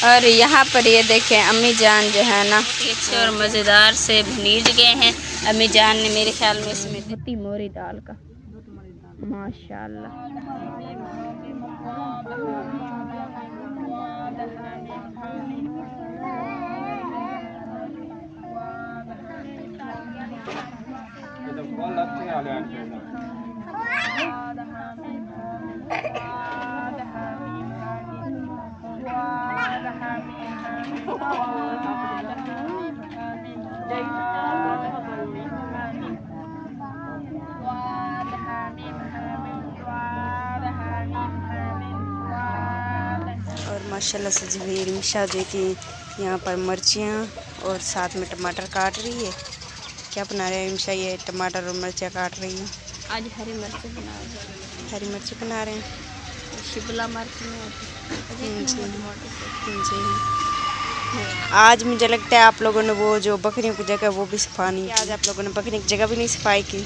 और यहाँ पर ये देखें अम्मी जान जो है ना अच्छे और मज़ेदार से भनीज गए हैं। अम्मी जान ने मेरे ख्याल में इसमें दी मोरी दाल का माशाल्लाह। और माशाल्लाह से जो है रिमशा जो कि यहाँ पर मिर्चियाँ और साथ में टमाटर काट रही है। क्या बना रहे हैं रिमशा? ये टमाटर और मिर्चियाँ काट रही है। आज हरी मिर्च बना रहे हैं। हरी मिर्च बना रहे हैं, शिमला मिर्च नहीं होती जी। आज मुझे लगता है आप लोगों ने वो जो बकरियों की जगह वो भी सफानी, आज आप लोगों ने बकरियों की जगह भी नहीं सफाई की।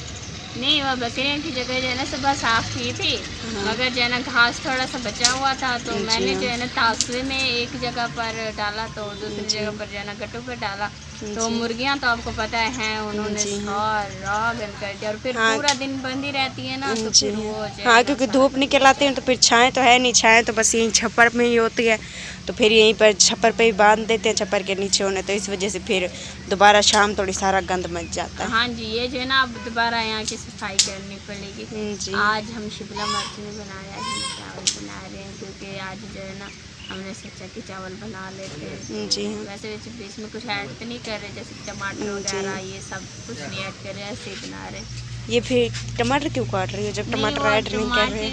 नहीं, वो बकरियों की जगह जो है ना सुबह साफ़ की थी, मगर जो है ना घास थोड़ा सा बचा हुआ था तो मैंने जो है ना तासवे में एक जगह पर डाला तो दूसरी जगह पर जो है ना गट्टू पर डाला। तो मुर्गियां तो आपको पता है उन्होंने सारा गंद कर दिया और फिर पूरा दिन बंद ही रहती है ना तो फिर वो हाँ, क्योंकि धूप निकल आती है तो फिर छाएं तो है नहीं, छाएं तो बस यहीं छप्पर में ही होती है तो फिर यहीं पर छप्पर पे ही बांध देते हैं, छप्पर के नीचे होने, तो इस वजह से फिर दोबारा शाम थोड़ी सारा गंद मच जाता है। हाँ जी, ये जो है ना अब दोबारा यहाँ की सफाई करनी पड़ेगी जी। आज हम शिमला मिर्च नहीं बना रहे हैं, चावल बना रहे हैं क्योंकि आज जो है ना हमने सोचा कि चावल बना लेते हैं जी। वैसे बीच में कुछ ऐड तो नहीं कर रहे, जैसे टमाटर वगैरह ये सब कुछ नहीं ऐड कर रहे, ऐसे ही बना रहे। ये फिर टमाटर क्यों काट रही हो जब टमाटर ऐड नहीं कर रहे?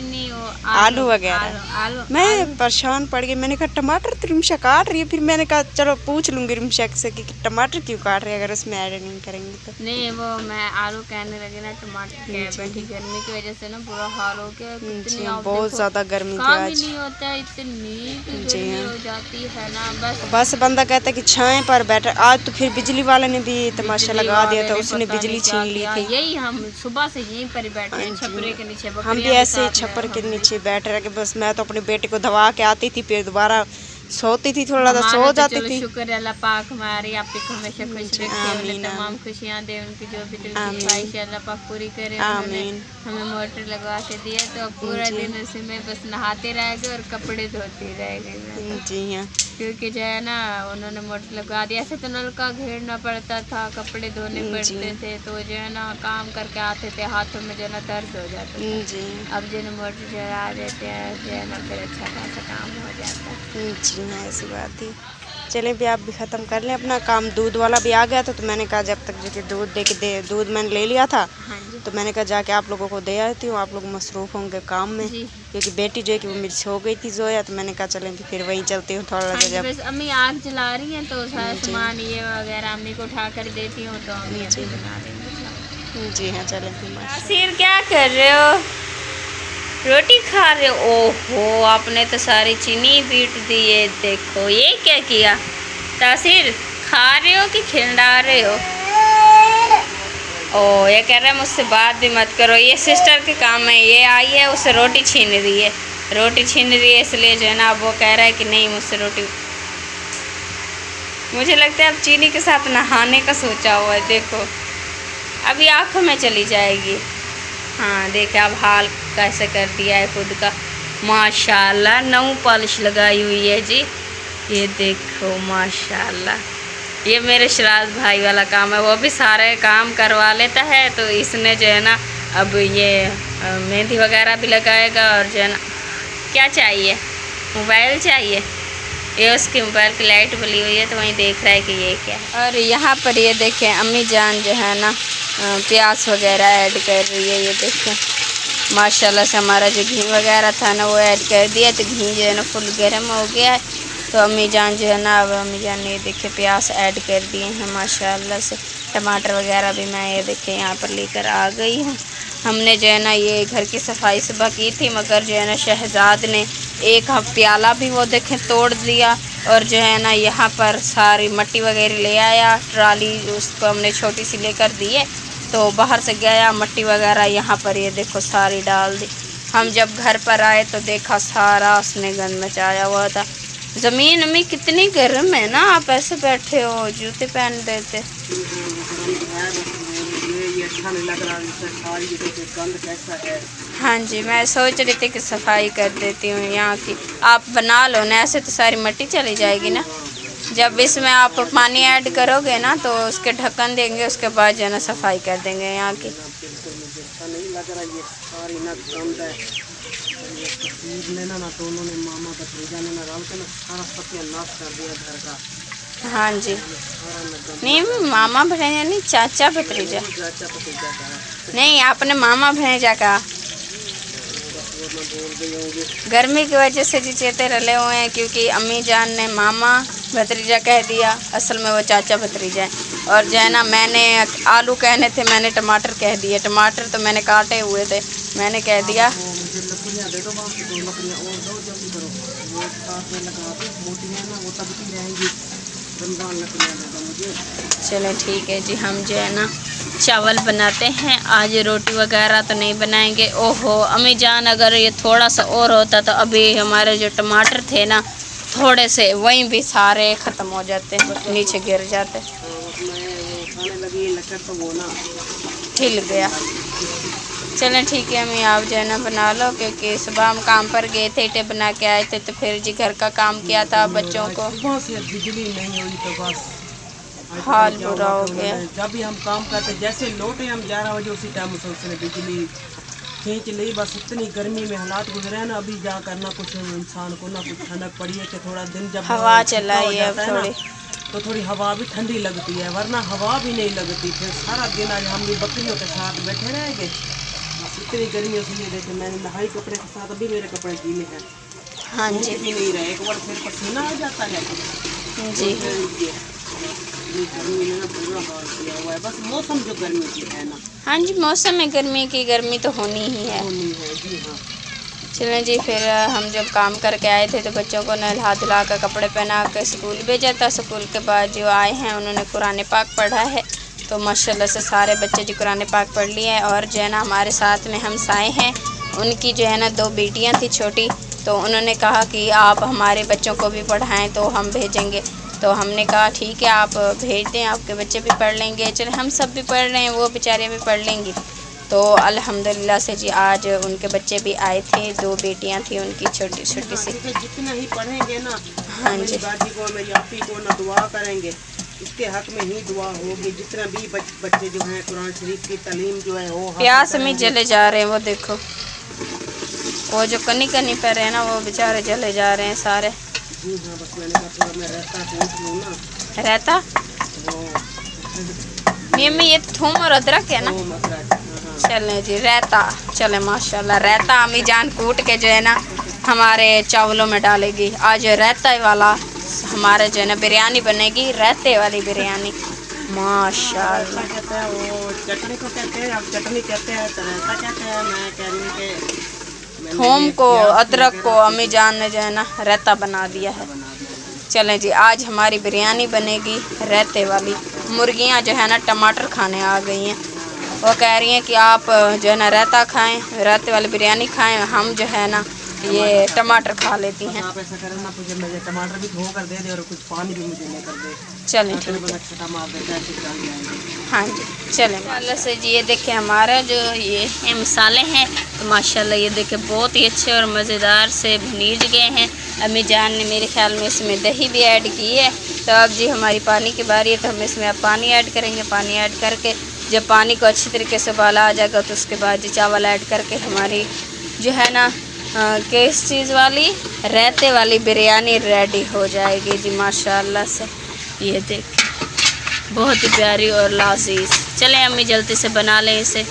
आलू वगैरह। मैं परेशान पड़ गई, मैंने कहा टमाटर तो रिमशा काट रही है, फिर मैंने कहा चलो पूछ लूँगी रिमशा से कि टमाटर क्यों काट रही है अगर उसमें ऐड नहीं करेंगे तो। नहीं, वो मैं आलू कहने लगी ना, टमाटर के बैठी गर्मी की वजह से ना बुरा हाल हो गया, बहुत ज़्यादा गर्मी थी आज। नहीं होता है, इतनी गर्मी हो जाती है ना, बस बंदा कहता है कि छाएं पर बैठे। आज तो फिर बिजली वाले ने भी तमाशा लगा दिया था, उसने बिजली छीन ली थी। यही हम सुबह से यहीं पर बैठे हैं छपरे के नीचे, हम भी ऐसे छप्पर के नीचे बैठ रहे कि बस मैं तो अपने बेटे को दबा के आती थी, फिर दोबारा सोती थी, थोड़ा सा सो जाती थी। शुक्र अल्लाह पाक हमारी आप हमेशा खुश रखे, तमाम खुशियाँ दे, उनकी जो भी दिल की ख्वाहिश है अल्लाह पाक पूरी करे। आमीन। हमें मोटर लगवा के दिया तो अब पूरा दिन उसी में बस नहाते रह गए और कपड़े धोते रह गए जी। हाँ, क्योंकि जो है ना उन्होंने मोटर लगा दिया, ऐसे तो नलका घेरना पड़ता था, कपड़े धोने पड़ते थे, तो जो है ना काम करके आते थे, हाथों में जो है ना दर्द हो जाता था जी। अब जो है मोटर चला देते हैं जो है ना फिर अच्छा खासा काम हो जाता है जी। हाँ, ऐसी बात थी। चलें भी आप भी ख़त्म कर लें अपना काम। दूध वाला भी आ गया था तो मैंने कहा जब तक जो दूध दूध मैंने ले लिया था तो मैंने कहा जाके आप लोगों को दे आती हूँ, आप लोग मसरूफ़ होंगे काम में क्योंकि बेटी जो है कि वो मेरी सो गई थी जोया, तो मैंने कहा चलें फिर वहीं चलती हूँ थोड़ा सा। जब अम्मी आग जला रही हैं तो सारा सामान ये वगैरह अम्मी को उठा कर देती हूँ तो अम्मी बना देंगे जी। हाँ, चलें फिर। क्या कर रहे हो? रोटी खा रहे हो? ओहो, आपने तो सारी चीनी पीट दी है। देखो ये क्या किया? तासीर खा रहे हो कि खिला रहे हो? ओ, ये कह रहा है मुझसे बात भी मत करो, ये सिस्टर के काम है, ये आई है उससे रोटी छीन रही है, रोटी छीन रही है इसलिए जो है ना अब वो कह रहा है कि नहीं मुझसे रोटी। मुझे लगता है अब चीनी के साथ नहाने का सोचा हुआ है। देखो अभी आँखों में चली जाएगी। हाँ, देखे अब हाल कैसे कर दिया है खुद का। माशाल्लाह नौ पॉलिश लगाई हुई है जी, ये देखो माशाल्लाह। ये मेरे शराज भाई वाला काम है, वो भी सारे काम करवा लेता है, तो इसने जो है ना अब ये मेहंदी वगैरह भी लगाएगा और जो है ना क्या चाहिए, मोबाइल चाहिए, ये उसकी मोबाइल की लाइट बली हुई है तो वहीं देख रहा है कि ये क्या है। और यहाँ पर ये देखें अम्मी जान जो है ना प्याज वगैरह ऐड कर रही है, ये देखें माशाल्लाह से हमारा जो घी वगैरह था ना वो ऐड कर दिया तो घी जो है ना फुल गर्म हो गया है। तो अम्मी जान जो है ना अब अम्मी जान ने देखे प्याज ऐड कर दिए हैं माशाल्लाह से। टमाटर वगैरह भी मैं ये देखे यहाँ पर लेकर आ गई हूँ। हमने जो है ना ये घर की सफाई सुबह की थी, मगर जो है ना शहजाद ने एक प्याला भी वो देखें तोड़ दिया और जो है ना यहाँ पर सारी मट्टी वगैरह ले आया, ट्राली उसको हमने छोटी सी लेकर दी है तो बाहर से गया मट्टी वगैरह यहाँ पर ये देखो सारी डाल दी। हम जब घर पर आए तो देखा सारा उसने गंद मचाया हुआ था। ज़मीन में कितनी गर्म है ना, आप ऐसे बैठे हो, जूते पहन देते। अच्छा नहीं लग रहा है। हाँ जी, मैं सोच रही थी कि सफाई कर देती हूँ यहाँ की। आप बना लो ना, ऐसे तो सारी मिट्टी चली जाएगी ना। जब इसमें आप पानी ऐड करोगे ना तो उसके ढक्कन देंगे, उसके बाद जो है ना सफाई कर देंगे यहाँ की। नहीं लग रहा ये सारी ना गंद है। ना दोनों ने मामा भतीजा ने ना डाल के ना सारा सत्यानाश कर दिया घर का। हाँ जी, नहीं मामा भतीजा नहीं, चाचा भतीजा। नहीं, आपने मामा भतीजा कहा। गर्मी की वजह से जी चेते रले हुए हैं, क्योंकि अम्मी जान ने मामा भतीजा कह दिया, असल में वो चाचा भतीजा है। और जो है ना, मैंने आलू कहने थे, मैंने टमाटर कह दिए। टमाटर तो मैंने काटे हुए थे, मैंने कह दिया। चलें ठीक है जी, हम जो है ना चावल बनाते हैं। आज रोटी वगैरह तो नहीं बनाएंगे। ओहो अम्मी जान, अगर ये थोड़ा सा और होता तो अभी हमारे जो टमाटर थे ना, थोड़े से वहीं भी सारे ख़त्म हो जाते, नीचे गिर जाते। हिल गया। चलें ठीक है अम्मी, आप जो है ना बना लो, क्योंकि सुबह हम काम पर गए थे, ईंटें बना के आए थे, तो फिर जी घर का काम किया था बच्चों को। बिजली नहीं हुई तो बस हाल बुरा हो गया। जब भी हम काम करते, जैसे लौटे हम 11 बजे, उसी टाइम उसने बिजली खींच ली। बस इतनी गर्मी में हालात गुजरे हैं ना, अभी जा करना कुछ इंसान को ना कुछ ठंडक पड़ी है कि थोड़ा दिन जब हवा चलाई है अब थोड़ी, तो थोड़ी हवा भी ठंडी लगती है, वरना हवा भी नहीं लगती। फिर सारा दिन आज हम भी बकरियों के साथ बैठे रहेंगे। इतनी गर्मी उसमें देखे, मैंने नहाई कपड़े के साथ, अभी मेरे कपड़े गीले हैं। हाँ जी, भी नहीं रहे, एक बार फिर पसीना आ जाता है जी। गर्मी ने ना पूरा हाल किया हुआ है। बस मौसम जो गर्मी की है ना। हाँ जी, मौसम में गर्मी की, गर्मी तो होनी ही है। जी हाँ। चलें जी, फिर हम जब काम करके आए थे तो बच्चों को नहला धुला कर कपड़े पहना कर स्कूल भेजा था। स्कूल के बाद जो आए हैं उन्होंने कुरान पाक पढ़ा है, तो माशाल्लाह से सारे बच्चे जो कुरान पाक पढ़ लिए हैं। और जो है ना हमारे साथ में हम साए हैं, उनकी जो है ना 2 बेटियां थी छोटी, तो उन्होंने कहा कि आप हमारे बच्चों को भी पढ़ाएं तो हम भेजेंगे। तो हमने कहा ठीक है, आप भेज दें, आपके बच्चे भी पढ़ लेंगे। चले हम सब भी पढ़ रहे हैं, वो बेचारे भी पढ़ लेंगी। तो अल्हम्दुलिल्लाह से जी आज उनके बच्चे भी आए थे, 2 बेटियां थी उनकी छोटी छोटी सी। जितना ही पढ़ेंगे ना, हाँ जी, दादी को मेरी आपी को ना दुआ करेंगे, इसके हक में ही दुआ होगी। जितना भी बच्चे जो हैं कुरान शरीफ की तालीम जो है वो प्यास में जले जा रहे हैं। वो देखो, वो जो कनी कनी पर है ना, वो बेचारे जले जा रहे हैं सारे। जी हाँ, बस मैंने कहा थोड़ा मैं रहता पूछ लूँ ना। रहता मम्मी, ये थूम और अदरक है ना। चलें जी, रहता। चले माशाल्लाह, रहता अम्मी जान कूट के जो है ना हमारे चावलों में डालेगी। आज रहता वाला हमारे जो है ना बिरयानी बनेगी, रहते वाली बिरयानी माशाल्लाह। कहते हैं वो चटनी को कहते हैं, आप चटनी कहते हैं तो रहता कहते हैं। मैं कह रही हूँ कि थूम को अदरक को अम्मी जान ने जो है ना रहता बना दिया है। चलें जी, आज हमारी बिरयानी बनेगी रहते वाली। मुर्गियां जो है ना टमाटर खाने आ गई हैं, वो कह रही हैं कि आप जो है ना रहता खाएं, रहते वाली बिरयानी खाएं, हम जो है ना ये टमाटर खा लेती हैं। आप ऐसा करें ना, मुझे टमाटर भी धो कर दे दे और कुछ पानी भी मुझे लेकर दे। चलें ठीक है। हाँ जी, चलें माशाल्लाह से जी। ये देखें हमारा जो ये मसाले हैं, तो माशाल्लाह ये देखें बहुत ही अच्छे और मज़ेदार से भुनीज गए हैं। अम्मी जान ने मेरे ख्याल में इसमें दही भी ऐड की है। तो अब जी हमारी पानी की बारी है, तो हम इसमें अब पानी ऐड करेंगे। पानी ऐड करके जब पानी को अच्छी तरीके से उबाला आ जाएगा, तो उसके बाद जी चावल ऐड करके हमारी जो है ना किस चीज़ वाली, रहते वाली बिरयानी रेडी हो जाएगी जी माशाल्लाह से। ये देख बहुत ही प्यारी और लजीज। चलें अम्मी जल्दी से बना लें इसे।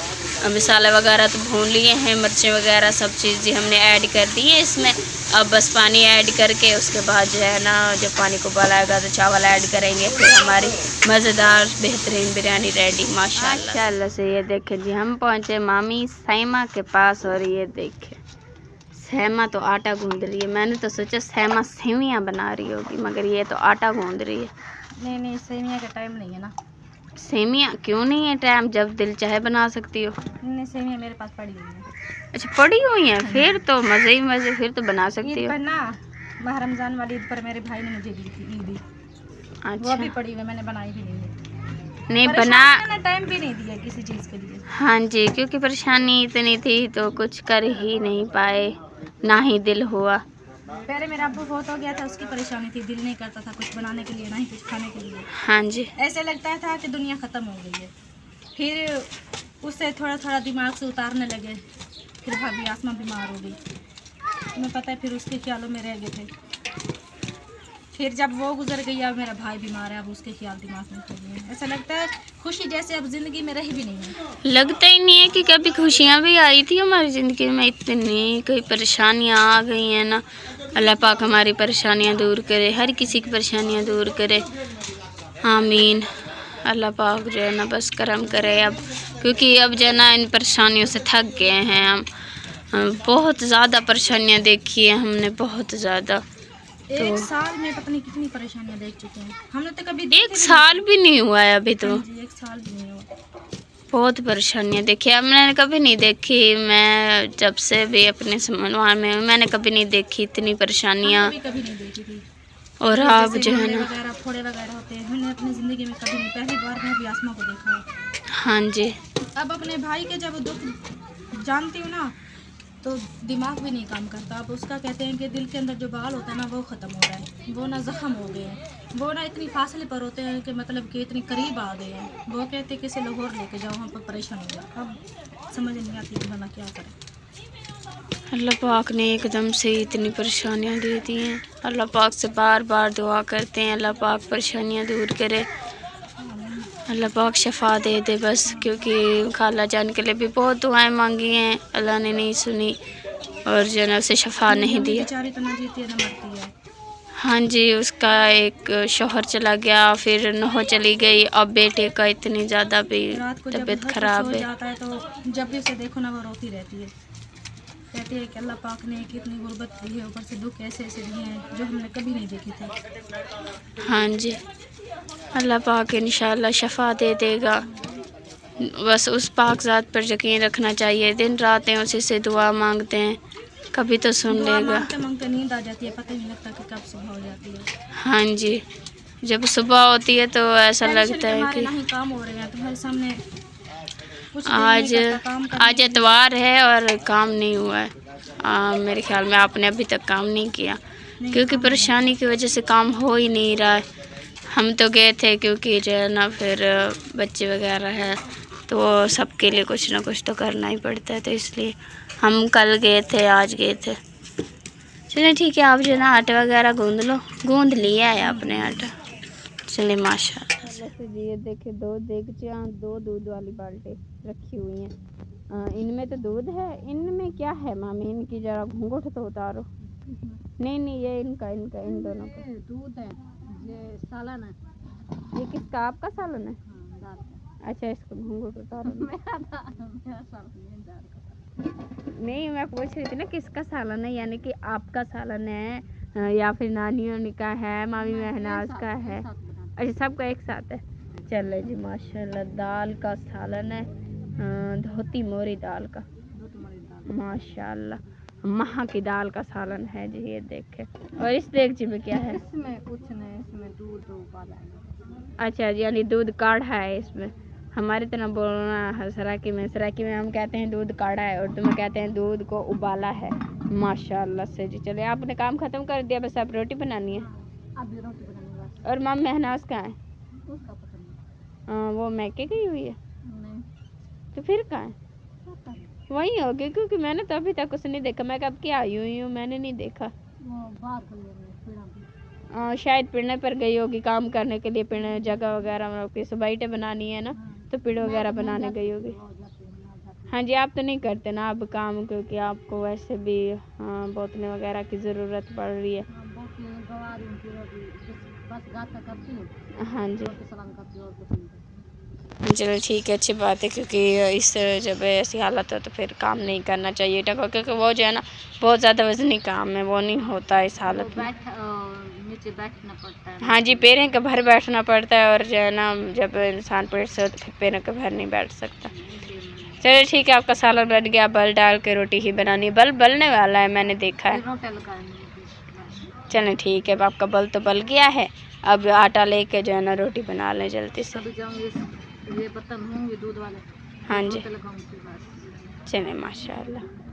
मसाले वगैरह तो भून लिए हैं, मिर्चें वगैरह सब चीज़ जी हमने ऐड कर दी है इसमें। अब बस पानी ऐड करके उसके बाद जो है ना जब पानी को उबालेगा तो चावल ऐड करेंगे, फिर हमारी मज़ेदार बेहतरीन बिरयानी रेडी माशाल्लाह से। ये देखें जी, हम पहुँचे मामी सैमा के पास, और ये देखें सहमा तो आटा गूंद रही है। मैंने तो सोचा सहमा सेवियाँ बना रही होगी, मगर ये तो आटा गूंद रही है। नहीं, सेवियाँ का टाइम नहीं है ना। सेवियाँ क्यों नहीं है टाइम, जब दिल चाहे बना सकती हो। नहीं, सेवियाँ मेरे पास पड़ी हुई हैं। अच्छा पड़ी हुई हैं, फिर तो मज़े ही मज़े, फिर तो बना सकती हो ना माह रमज़ान वाली ईद पर मेरे भाई ने मुझे दी थी ईदी, वो अच्छा भी पड़ी हुई है, मैंने बनाई भी नहीं है। नहीं परेशान बना, मैंने टाइम भी नहीं दिया किसी चीज़ के लिए। हाँ जी, क्योंकि परेशानी इतनी थी तो कुछ कर ही नहीं पाए, ना ही दिल हुआ। पहले मेरा अब्बू बहुत हो गया था, उसकी परेशानी थी, दिल नहीं करता था कुछ बनाने के लिए, ना ही कुछ खाने के लिए। हाँ जी, ऐसे लगता था कि दुनिया ख़त्म हो गई है। फिर उससे थोड़ा थोड़ा दिमाग से उतारने लगे। फिर भाभी आसमा बीमार हो गई, तुम्हें पता है, फिर उसके ख्यालों में रह गए थे। फिर जब वो गुजर गई, अब मेरा भाई बीमार है, अब उसके ख्याल दिमाग में खो गए। ऐसा लगता है खुशी जैसे अब ज़िंदगी में रही भी नहीं है। लगता ही नहीं है कि कभी खुशियाँ भी आई थी हमारी ज़िंदगी में। इतनी कोई परेशानियाँ आ गई हैं ना, अल्लाह पाक हमारी परेशानियाँ दूर करे, हर किसी की परेशानियाँ दूर करे, आमीन। अल्लाह पाक जो है ना बस करम करे अब, क्योंकि अब जो है ना इन परेशानियों से थक गए हैं हम बहुत ज़्यादा परेशानियाँ देखी है हमने, बहुत ज़्यादा। एक साल में पता नहीं कितनी परेशानियाँ देख चुके हैं हमने, तो कभी एक साल भी नहीं हुआ है अभी तो, जी, एक साल भी नहीं हुआ। बहुत परेशानियाँ देखी है मैंने, कभी नहीं देखी। मैं जब से भी अपने समनवार में हूँ, मैंने कभी नहीं देखी इतनी परेशानियाँ। कभी नहीं देखी थी। और आप जो है ना, वगैरह फोड़े वगैरह होते हैं, मैंने अपनी ज़िंदगी में कभी नहीं, पहली बार मैं भी आसमा को देखा है। हाँ जी, अब अपने भाई के जब दुख जानती हूँ ना, तो दिमाग भी नहीं काम करता। अब उसका कहते हैं कि दिल के अंदर जो बाल होता है ना, वो ख़त्म हो रहा है, वो ना ज़ख्म हो गए हैं, वो ना इतनी फासले पर होते हैं कि मतलब कि इतनी करीब आ गए हैं। वो कहते हैं कि इसे लाहौर लेके जाओ, हम पर परेशान हो गया। अब समझ नहीं आती कि बना क्या करें। अल्लाह पाक ने एकदम से इतनी परेशानियाँ दे दी हैं। अल्लाह पाक से बार बार दुआ करते हैं, अल्लाह पाक परेशानियाँ दूर करे, अल्लाह पाक शफा दे दे बस। क्योंकि खाला जान के लिए भी बहुत दुआएं मांगी हैं, अल्लाह ने नहीं सुनी और जो है उसे शफा नहीं दिया। बेचारी तो ना जीती है ना मरती है। हाँ जी, उसका एक शौहर चला गया, फिर नौह चली गई, अब बेटे का इतनी ज़्यादा भी रात को तबीयत ख़राब है। जाता है तो जब भी उसे देखो ना, वो रोती रहती है, कहती है कि अल्लाह पाक ने कितनी गुर्बत दी है, ऊपर से दुख ऐसे ऐसे दिए हैं जो हमने कभी नहीं देखे थे। हाँ जी, अल्लाह पाक इंशाल्लाह शफा दे देगा। बस उस पाक ज़ात पर यकीन रखना चाहिए, दिन रात हैं उसी से दुआ मांगते हैं, कभी तो सुन दुआ लेगा। मांगते मांगते नींद आ जाती है, पता ही नहीं लगता कि कब सुबह हो जाती है। हाँ जी, जब सुबह होती है तो ऐसा लगता है कि ना ही काम हो रहे हैं तुम्हारे सामने, कुछ आज एतवार है और काम नहीं हुआ है। मेरे ख्याल में आपने अभी तक काम नहीं किया, क्योंकि परेशानी की वजह से काम हो ही नहीं रहा है। हम तो गए थे क्योंकि जो है ना फिर बच्चे वगैरह है तो सबके लिए कुछ ना कुछ तो करना ही पड़ता है, तो इसलिए हम कल गए थे, आज गए थे। चलिए ठीक है, आप जो है ना आटा वगैरह गूंद लो, गूंद लिया है आपने आटा। चलिए माशाल्लाह से जी, ये देखे 2 देगचियाँ, 2 दूध वाली बाल्टी रखी हुई हैं। इनमें तो दूध है, इनमें क्या है मामी? इनकी जरा घूंघट तो उतारो। नहीं नहीं, ये इनका इन दोनों का दूध है, ये सालन है। ये किसका? आपका सालन है? अच्छा, इसको घूंघट उतारो। नहीं, मैं पूछ रही थी ना किसका सालन है, यानी कि आपका सालन है या फिर नानियों का है, मामी महनाज का है? अच्छा, सबका एक साथ है। चलो जी माशाल्लाह, दाल का सालन है, धोती मोरी दाल का, माशाल्लाह माह की दाल का सालन है जी। ये देखे, और इस देगची में क्या है? इसमें कुछ नहीं, इसमें दूध उबाला है। अच्छा, यानी दूध काढ़ा है इसमें। हमारी तरह बोलना सराकी में हम कहते हैं दूध काढ़ा है, और तुम्हें कहते हैं दूध को उबाला है। माशाल्लाह से जी। चले, आपने काम ख़त्म कर दिया, बस अब रोटी बनानी है। अभी रोटी बनानी बस। और माम महनाज कहाँ है? उसका पता नहीं। वो मैके गई हुई है? नहीं, तो फिर कहाँ है? वहीं होगी, क्योंकि मैंने तो अभी तक उसे नहीं देखा। मैं कब की आई हुई हूँ, मैंने नहीं देखा। वो बाहर खड़ी शायद पिड़ने पर गई होगी काम करने के लिए, पिड़ने जगह वगैरह मतलब कि सुबाइटें बनानी है ना, तो पिड़ वगैरह बनाने गई होगी। हाँ जी, आप तो नहीं करते ना अब काम, क्योंकि आपको वैसे भी बोतलें वगैरह की ज़रूरत पड़ रही है। हाँ जी, चलो ठीक है, अच्छी बात है, क्योंकि इस जब ऐसी हालत हो तो फिर काम नहीं करना चाहिए टको, क्योंकि वो जो है ना बहुत ज़्यादा वजनी काम है, वो नहीं होता इस हालत में। नीचे बैठना पड़ता है। हाँ जी, पैरों के भर बैठना पड़ता है, और जो है ना जब इंसान पेट से हो तो फिर पैरों के भर नहीं बैठ सकता। चलिए ठीक है, आपका सालन बन गया। बल डाल के रोटी ही बनानी, बल बलने वाला है, मैंने देखा है। चलें ठीक है, अब आपका बल तो बल गया है। अब आटा लेके जो है ना रोटी बना लें जल्दी से। ये बर्तन होंगे दूध वाले, हाँ जी लगाऊंगी बस। चलें माशाल्लाह।